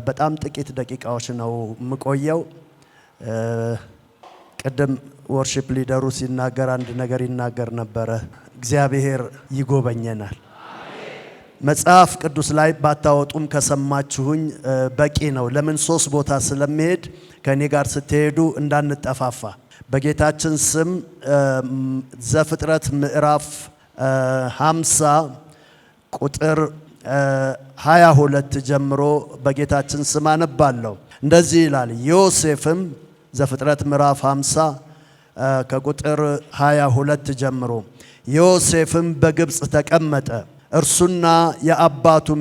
በጣም ጥቂት ደቂቃዎች ነው የምቆየው። ቀደም ወርሺፕ ሊደሩ ሲናገር አንድ ነገር ይናገር ነበር። እግዚአብሔር ይጎበኘናል። መጽሐፍ ቅዱስ ላይ ባታወጡም ከሰማችሁኝ በቂ ነው። ለምን 3 ቦታ ስለሚሄድ ከኔ ጋር ስትሄዱ እንዳንጠፋፋ በጌታችን ስም ዘፍጥረት ምዕራፍ 50 ቁጥር 22 ጀምሮ በጌታችን ስም አነባለሁ። እንደዚህ ይላል። ዮሴፍም ዘፍጥረት ምዕራፍ 50 ከቁጥር 22 ጀምሮ ዮሴፍም በግብጽ ተቀመጠ፣ እርሱና የአባቱም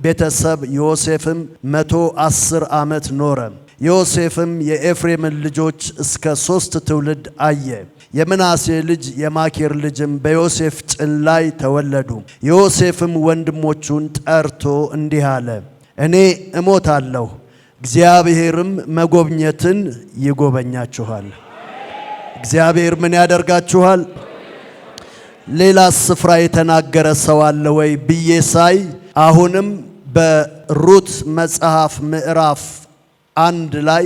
ቤተሰብ። ዮሴፍም 110 ዓመት ኖረ። ዮሴፍም የኤፍሬምን ልጆች እስከ 3 ትውልድ አየ። የምናሴ ልጅ የማኪር ልጅም በዮሴፍ ጭን ላይ ተወለዱ። ዮሴፍም ወንድሞቹን ጠርቶ እንዲህ አለ፣ እኔ እሞታለሁ፣ እግዚአብሔርም መጎብኘትን ይጎበኛችኋል። እግዚአብሔር ምን ያደርጋችኋል? ሌላ ስፍራ የተናገረ ሰው አለ ወይ ብዬ ሳይ አሁንም በሩት መጽሐፍ ምዕራፍ 1 ላይ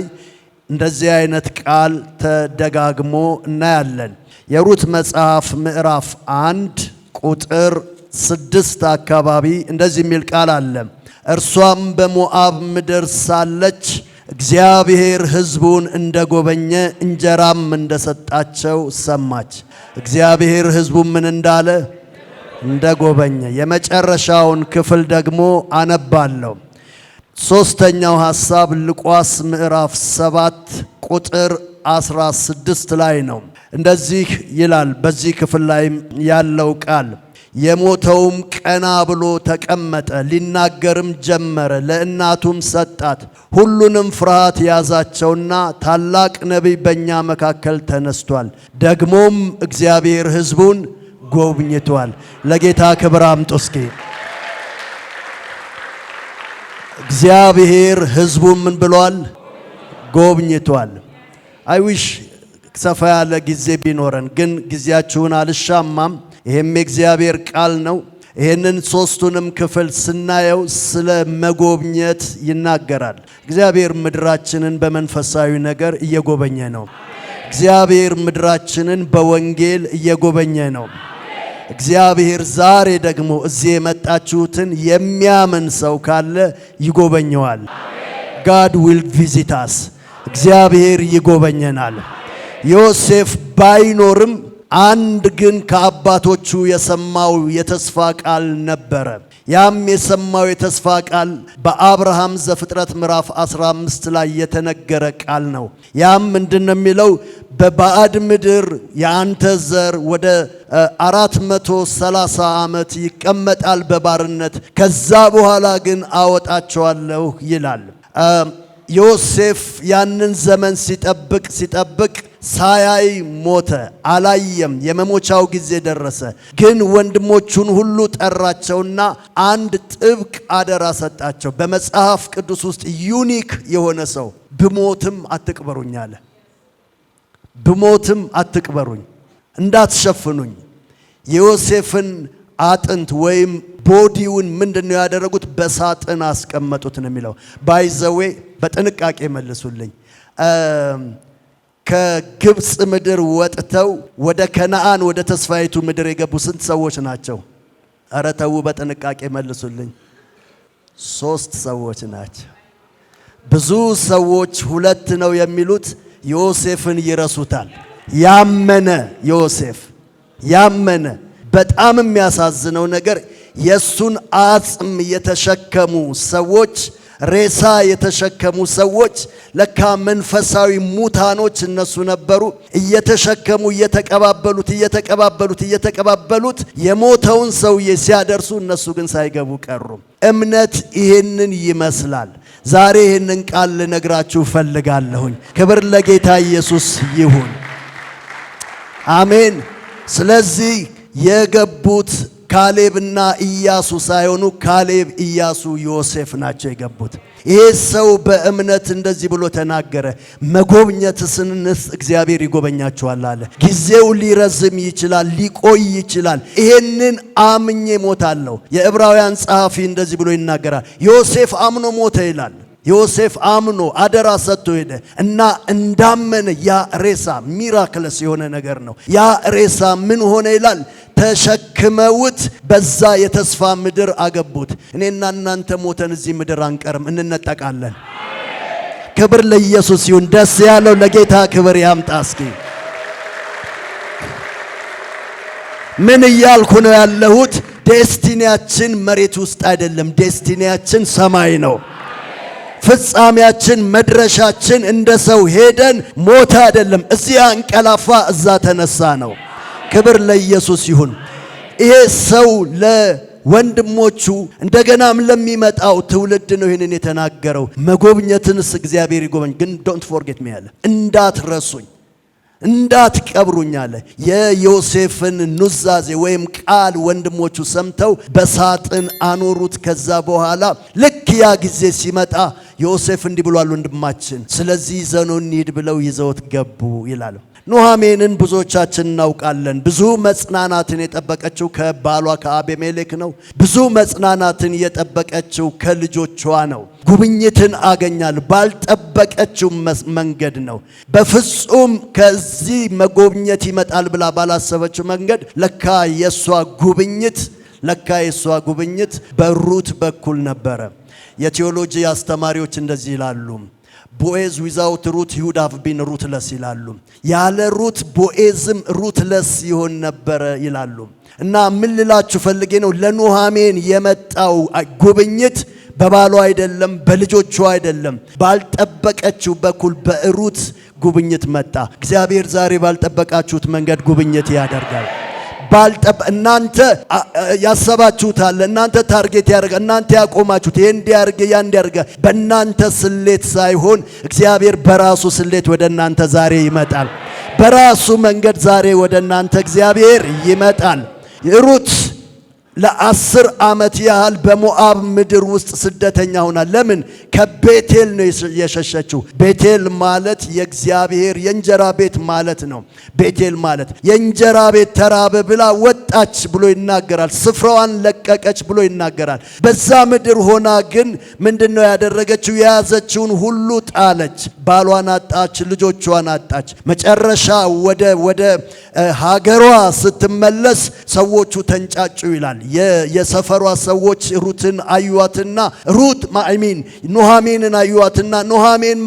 እንደዚህ አይነት ቃል ተደጋግሞ እናያለን። የሩት መጽሐፍ ምዕራፍ 1 ቁጥር 6 አካባቢ እንደዚህ የሚል ቃል አለ። እርሷም በሞዓብ ምድር ሳለች እግዚአብሔር ሕዝቡን እንደጎበኘ እንጀራም እንደሰጣቸው ሰማች። እግዚአብሔር ሕዝቡን ምን እንዳለ? እንደጎበኘ። የመጨረሻውን ክፍል ደግሞ አነባለሁ። ሶስተኛው ሐሳብ ሉቃስ ምዕራፍ 7 ቁጥር 16 ላይ ነው። እንደዚህ ይላል። በዚህ ክፍል ላይ ያለው ቃል የሞተውም ቀና ብሎ ተቀመጠ፣ ሊናገርም ጀመረ፣ ለእናቱም ሰጣት። ሁሉንም ፍርሃት ያዛቸውና ታላቅ ነቢይ በእኛ መካከል ተነስቷል፣ ደግሞም እግዚአብሔር ሕዝቡን ጎብኝቷል። ለጌታ ክብር አምጡ እስኪ። እግዚአብሔር ሕዝቡን ምን ብሏል? ጎብኝቷል። አይዊሽ ሰፋ ያለ ጊዜ ቢኖረን፣ ግን ጊዜያችሁን አልሻማም። ይሄም የእግዚአብሔር ቃል ነው። ይሄንን 3ቱንም ክፍል ስናየው ስለ መጎብኘት ይናገራል። እግዚአብሔር ምድራችንን በመንፈሳዊ ነገር እየጎበኘ ነው። እግዚአብሔር ምድራችንን በወንጌል እየጎበኘ ነው። እግዚአብሔር ዛሬ ደግሞ እዚህ የመጣችሁትን የሚያምን ሰው ካለ ይጎበኘዋል። God will visit us። እግዚአብሔር ይጎበኘናል። ዮሴፍ ባይኖርም አንድ ግን ከአባቶቹ የሰማው የተስፋ ቃል ነበረ። ያም የሰማው የተስፋ ቃል በአብርሃም ዘፍጥረት ምዕራፍ 15 ላይ የተነገረ ቃል ነው። ያም ምንድነው የሚለው? በባዕድ ምድር የአንተ ዘር ወደ 430 ዓመት ይቀመጣል በባርነት፣ ከዛ በኋላ ግን አወጣቸዋለሁ ይላል። ዮሴፍ ያንን ዘመን ሲጠብቅ ሳያይ ሞተ። አላየም። የመሞቻው ጊዜ ደረሰ። ግን ወንድሞቹን ሁሉ ጠራቸውና አንድ ጥብቅ አደራ ሰጣቸው። በመጽሐፍ ቅዱስ ውስጥ ዩኒክ የሆነ ሰው፣ ብሞትም አትቅበሩኝ አለ። ብሞትም አትቅበሩኝ፣ እንዳትሸፍኑኝ። የዮሴፍን አጥንት ወይም ቦዲውን ምንድነው ያደረጉት? በሳጥን አስቀመጡት ነው የሚለው። ባይዘዌ በጥንቃቄ መልሱልኝ። ከግብጽ ምድር ወጥተው ወደ ከነዓን ወደ ተስፋይቱ ምድር የገቡ ስንት ሰዎች ናቸው? ኧረ ተው፣ በጥንቃቄ መልሱልኝ። 3 ሰዎች ናቸው። ብዙ ሰዎች 2 ነው የሚሉት። ዮሴፍን ይረሱታል። ያመነ ዮሴፍ ያመነ። በጣም የሚያሳዝነው ነገር የሱን አጽም የተሸከሙ ሰዎች፣ ሬሳ የተሸከሙ ሰዎች ለካ መንፈሳዊ ሙታኖች እነሱ ነበሩ። እየተሸከሙ እየተቀባበሉት የሞተውን ሰውዬ ሲያደርሱ እነሱ ግን ሳይገቡ ቀሩ። እምነት ይሄንን ይመስላል። ዛሬ ይሄንን ቃል ልነግራችሁ ፈልጋለሁኝ። ክብር ለጌታ ኢየሱስ ይሁን። አሜን። ስለዚህ የገቡት ካሌብና ኢያሱ ሳይሆኑ ካሌብ፣ ኢያሱ፣ ዮሴፍ ናቸው የገቡት። ይሄ ሰው በእምነት እንደዚህ ብሎ ተናገረ። መጎብኘትስንስ እግዚአብሔር ይጎበኛችኋል አለ። ጊዜው ሊረዝም ይችላል፣ ሊቆይ ይችላል። ይሄንን አምኜ ሞታለሁ። የዕብራውያን ጸሐፊ እንደዚህ ብሎ ይናገራል። ዮሴፍ አምኖ ሞተ ይላል። ዮሴፍ አምኖ አደራ ሰጥቶ ሄደ እና እንዳመነ ያ ሬሳ ሚራክለስ የሆነ ነገር ነው። ያ ሬሳ ምን ሆነ ይላል? ተሸክመውት በዛ የተስፋ ምድር አገቡት። እኔና እናንተ ሞተን እዚህ ምድር አንቀርም፣ እንነጠቃለን። ክብር ለኢየሱስ ይሁን። ደስ ያለው ለጌታ ክብር ያምጣ። እስኪ ምን እያልኩ ነው ያለሁት? ዴስቲኒያችን መሬት ውስጥ አይደለም። ዴስቲኒያችን ሰማይ ነው። ፍጻሜያችን መድረሻችን እንደ ሰው ሄደን ሞተ አይደለም። እዚያ አንቀላፋ እዛ ተነሳ ነው። ክብር ለኢየሱስ ይሁን። ይሄ ሰው ለወንድሞቹ እንደገናም ለሚመጣው ትውልድ ነው ይህንን የተናገረው። መጎብኘትንስ እግዚአብሔር ይጎበኝ፣ ግን ዶንት ፎርጌት ሚ አለ። እንዳትረሱኝ፣ እንዳትቀብሩኝ አለ። የዮሴፍን ኑዛዜ ወይም ቃል ወንድሞቹ ሰምተው በሳጥን አኖሩት። ከዛ በኋላ ልክ ያ ጊዜ ሲመጣ ዮሴፍ እንዲህ ብሏል፣ ወንድማችን ስለዚህ ይዘነው እንሂድ ብለው ይዘውት ገቡ ይላል። ኑሃሜንን ብዙዎቻችን እናውቃለን። ብዙ መጽናናትን የጠበቀችው ከባሏ ከአቤሜሌክ ነው። ብዙ መጽናናትን የጠበቀችው ከልጆቿ ነው። ጉብኝትን አገኛል ባልጠበቀችው መንገድ ነው። በፍጹም ከዚህ መጎብኘት ይመጣል ብላ ባላሰበችው መንገድ ለካ የሷ ጉብኝት በሩት በኩል ነበረ። የቴዎሎጂ አስተማሪዎች እንደዚህ ይላሉ። ቦዔዝ ዊዛውት ሩት ሂውድ ሃቭ ቢን ሩትለስ ይላሉ። ያለ ሩት ቦዔዝም ሩትለስ ይሆን ነበረ ይላሉ። እና ምን ልላችሁ ፈልጌ ነው፣ ለኑሃሜን የመጣው ጉብኝት በባሏ አይደለም፣ በልጆቿ አይደለም፣ ባልጠበቀችው በኩል በሩት ጉብኝት መጣ። እግዚአብሔር ዛሬ ባልጠበቃችሁት መንገድ ጉብኝት ያደርጋል። እናንተ ያሰባችሁታል፣ እናንተ ታርጌት ያደርጋል፣ እናንተ ያቆማችሁት ይሄ እንዲያርግ ያ እንዲያርግ በእናንተ ስሌት ሳይሆን እግዚአብሔር በራሱ ስሌት ወደ እናንተ ዛሬ ይመጣል። በራሱ መንገድ ዛሬ ወደ እናንተ እግዚአብሔር ይመጣል። ሩት ለ10 ዓመት ያህል በሞዓብ ምድር ውስጥ ስደተኛ ሆና፣ ለምን? ከቤቴል ነው የሸሸችው። ቤቴል ማለት የእግዚአብሔር የእንጀራ ቤት ማለት ነው። ቤቴል ማለት የእንጀራ ቤት ተራበ ብላ ወጣች ብሎ ይናገራል። ስፍራዋን ለቀቀች ብሎ ይናገራል። በዛ ምድር ሆና ግን ምንድነው ያደረገችው? የያዘችውን ሁሉ ጣለች። ባሏን አጣች፣ ልጆቿን አጣች። መጨረሻ ወደ ሀገሯ ስትመለስ ሰዎቹ ተንጫጩ ይላል። የሰፈሯ ሰዎች ሩትን አዩዋትና ኑሃሜንን አዩዋትና ኑሃሜን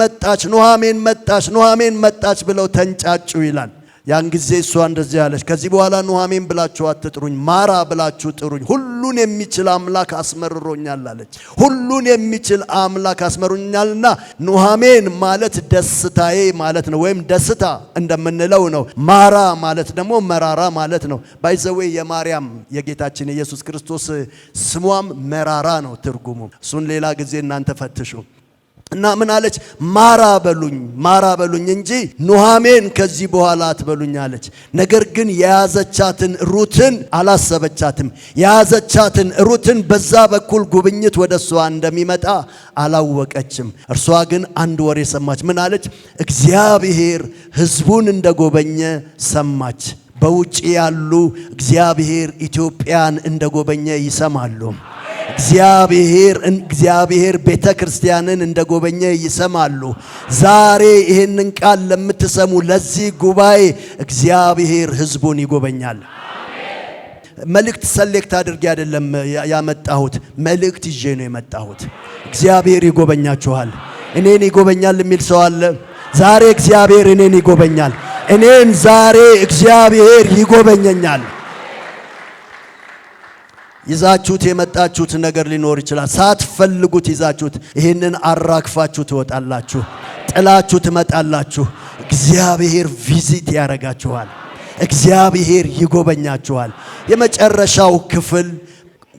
መጣች ብለው ተንጫጩ ይላል። ያን ጊዜ እሷ እንደዚህ አለች፣ ከዚህ በኋላ ኑሃሜን ብላችሁ አትጥሩኝ፣ ማራ ብላችሁ ጥሩኝ። ሁሉን የሚችል አምላክ አስመርሮኛል አለች። ሁሉን የሚችል አምላክ አስመርሮኛልና ኑሃሜን ማለት ደስታዬ ማለት ነው፣ ወይም ደስታ እንደምንለው ነው። ማራ ማለት ደግሞ መራራ ማለት ነው። ባይዘዌ የማርያም የጌታችን ኢየሱስ ክርስቶስ ስሟም መራራ ነው ትርጉሙ። እሱን ሌላ ጊዜ እናንተ ፈትሹ። እና ምን አለች? ማራ በሉኝ እንጂ ኑሃሜን ከዚህ በኋላ አትበሉኝ አለች። ነገር ግን የያዘቻትን ሩትን አላሰበቻትም። የያዘቻትን ሩትን በዛ በኩል ጉብኝት ወደሷ እንደሚመጣ አላወቀችም። እርሷ ግን አንድ ወሬ ሰማች። ምን አለች? እግዚአብሔር ሕዝቡን እንደጎበኘ ሰማች። በውጭ ያሉ እግዚአብሔር ኢትዮጵያን እንደጎበኘ ይሰማሉ። እግዚአብሔር ቤተ ክርስቲያንን እንደጎበኘ ይሰማሉ። ዛሬ ይህንን ቃል ለምትሰሙ ለዚህ ጉባኤ እግዚአብሔር ሕዝቡን ይጎበኛል። መልእክት ሰሌክት አድርጌ አይደለም ያመጣሁት፣ መልእክት ይዤ ነው የመጣሁት። እግዚአብሔር ይጎበኛችኋል። እኔን ይጎበኛል የሚል ሰው አለ? ዛሬ እግዚአብሔር እኔን ይጎበኛል። እኔን ዛሬ እግዚአብሔር ይጎበኘኛል። ይዛችሁት የመጣችሁት ነገር ሊኖር ይችላል። ሳትፈልጉት ይዛችሁት ይህንን አራግፋችሁ ትወጣላችሁ፣ ጥላችሁ ትመጣላችሁ። እግዚአብሔር ቪዚት ያደርጋችኋል። እግዚአብሔር ይጎበኛችኋል። የመጨረሻው ክፍል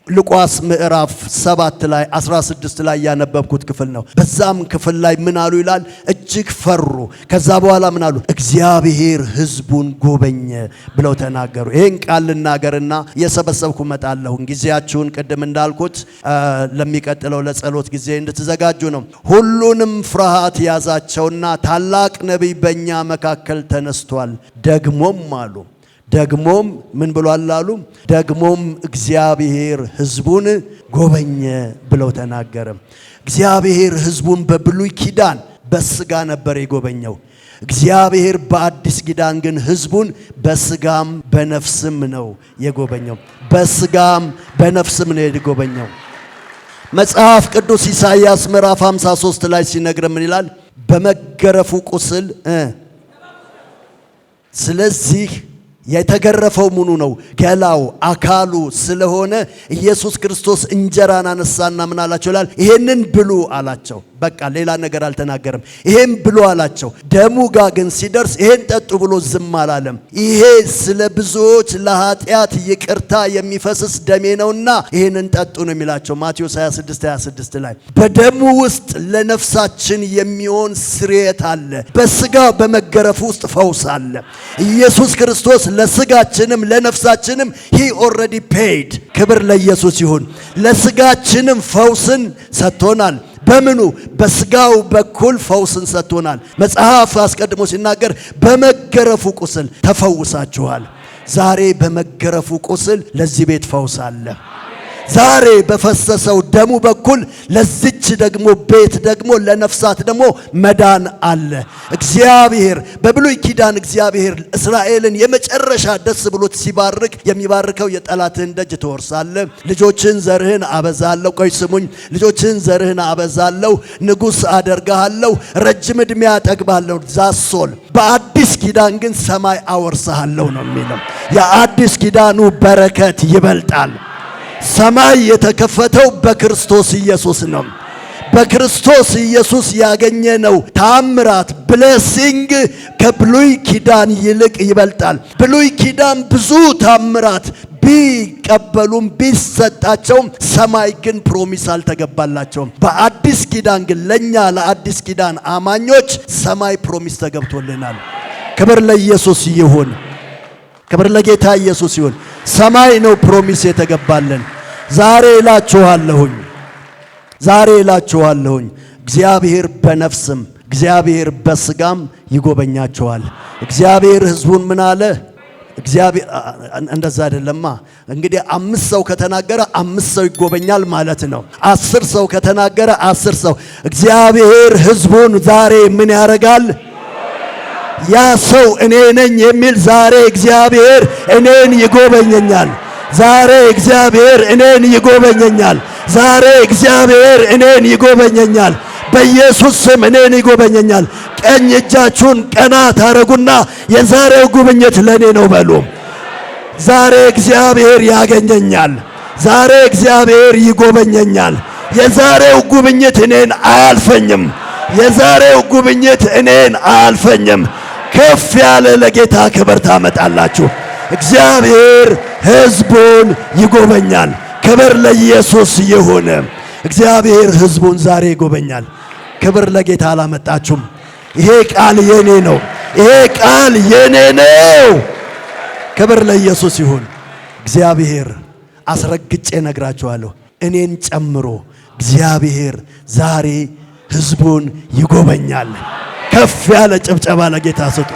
ሉቃስ ምዕራፍ 7 ላይ 16 ላይ ያነበብኩት ክፍል ነው። በዛም ክፍል ላይ ምን አሉ ይላል? እጅግ ፈሩ። ከዛ በኋላ ምን አሉ? እግዚአብሔር ሕዝቡን ጎበኘ ብለው ተናገሩ። ይሄን ቃል ልናገርና የሰበሰብኩ መጣለሁ። ጊዜያችሁን ቅድም እንዳልኩት ለሚቀጥለው ለጸሎት ጊዜ እንድትዘጋጁ ነው። ሁሉንም ፍርሃት ያዛቸውና ታላቅ ነቢይ በእኛ መካከል ተነስቷል፣ ደግሞም አሉ ደግሞም ምን ብሏል አሉ? ደግሞም እግዚአብሔር ሕዝቡን ጎበኘ ብለው ተናገረ። እግዚአብሔር ሕዝቡን በብሉይ ኪዳን በስጋ ነበር የጎበኘው። እግዚአብሔር በአዲስ ኪዳን ግን ሕዝቡን በስጋም በነፍስም ነው የጎበኘው። በስጋም በነፍስም ነው የጎበኘው። መጽሐፍ ቅዱስ ኢሳይያስ ምዕራፍ 53 ላይ ሲነግር ምን ይላል? በመገረፉ ቁስል ስለዚህ የተገረፈው ምኑ ነው? ገላው አካሉ ስለሆነ ኢየሱስ ክርስቶስ እንጀራን አነሳና ምን አላቸው ይላል? ይሄንን ብሉ አላቸው። በቃ ሌላ ነገር አልተናገረም። ይሄን ብሉ አላቸው። ደሙ ጋር ግን ሲደርስ ይሄን ጠጡ ብሎ ዝም አላለም። ይሄ ስለ ብዙዎች ለኃጢአት ይቅርታ የሚፈስስ ደሜ ነውና ይሄንን ጠጡ ነው የሚላቸው ማቴዎስ 26:26 ላይ። በደሙ ውስጥ ለነፍሳችን የሚሆን ስርየት አለ። በስጋው በመገረፉ ውስጥ ፈውስ አለ። ኢየሱስ ክርስቶስ ለስጋችንም ለነፍሳችንም he already paid። ክብር ለኢየሱስ ይሁን። ለስጋችንም ፈውስን ሰጥቶናል። በምኑ? በስጋው በኩል ፈውስን ሰጥቶናል። መጽሐፍ አስቀድሞ ሲናገር በመገረፉ ቁስል ተፈውሳችኋል። ዛሬ በመገረፉ ቁስል ለዚህ ቤት ፈውስ አለ። ዛሬ በፈሰሰው ደሙ በኩል ለዚች ደግሞ ቤት ደግሞ ለነፍሳት ደግሞ መዳን አለ። እግዚአብሔር በብሉይ ኪዳን እግዚአብሔር እስራኤልን የመጨረሻ ደስ ብሎት ሲባርክ የሚባርከው የጠላትህን ደጅ ትወርሳለህ፣ ልጆችን ዘርህን አበዛለሁ፣ ቆይ ስሙኝ፣ ልጆችን ዘርህን አበዛለሁ፣ ንጉሥ አደርግሃለሁ፣ ረጅም ዕድሜ አጠግባለሁ። ዛሶል በአዲስ ኪዳን ግን ሰማይ አወርሰሃለሁ ነው የሚለው። የአዲስ ኪዳኑ በረከት ይበልጣል። ሰማይ የተከፈተው በክርስቶስ ኢየሱስ ነው። በክርስቶስ ኢየሱስ ያገኘነው ታምራት ብሌሲንግ ከብሉይ ኪዳን ይልቅ ይበልጣል። ብሉይ ኪዳን ብዙ ታምራት ቢቀበሉም ቢሰጣቸውም ሰማይ ግን ፕሮሚስ አልተገባላቸውም። በአዲስ ኪዳን ግን ለኛ ለአዲስ ኪዳን አማኞች ሰማይ ፕሮሚስ ተገብቶልናል። ክብር ለኢየሱስ ይሁን። ክብር ለጌታ ኢየሱስ ይሁን። ሰማይ ነው ፕሮሚስ የተገባልን። ዛሬ እላችኋለሁኝ እግዚአብሔር በነፍስም እግዚአብሔር በስጋም ይጎበኛቸዋል። እግዚአብሔር ሕዝቡን ምን አለ? እግዚአብሔር እንደዛ አይደለማ። እንግዲህ 5 ሰው ከተናገረ 5 ሰው ይጎበኛል ማለት ነው። 10 ሰው ከተናገረ 10 ሰው። እግዚአብሔር ሕዝቡን ዛሬ ምን ያደርጋል? ያ ሰው እኔ ነኝ የሚል ዛሬ እግዚአብሔር እኔን ይጎበኘኛል። ዛሬ እግዚአብሔር እኔን ይጎበኘኛል። ዛሬ እግዚአብሔር እኔን ይጎበኘኛል። በኢየሱስ ስም እኔን ይጎበኘኛል። ቀኝ እጃችሁን ቀና ታረጉና የዛሬው ጉብኝት ለኔ ነው በሉ። ዛሬ እግዚአብሔር ያገኘኛል። ዛሬ እግዚአብሔር ይጎበኘኛል። የዛሬው ጉብኝት እኔን አያልፈኝም። የዛሬው ጉብኝት እኔን አያልፈኝም። ከፍ ያለ ለጌታ ክብር ታመጣላችሁ። እግዚአብሔር ሕዝቡን ይጎበኛል። ክብር ለኢየሱስ ይሁን። እግዚአብሔር ሕዝቡን ዛሬ ይጎበኛል። ክብር ለጌታ አላመጣችሁም? ይሄ ቃል የኔ ነው። ይሄ ቃል የኔ ነው። ክብር ለኢየሱስ ይሁን። እግዚአብሔር አስረግጬ ነግራችኋለሁ፣ እኔን ጨምሮ እግዚአብሔር ዛሬ ሕዝቡን ይጎበኛል። ከፍ ያለ ጭብጨባ ለጌታ ስጡ።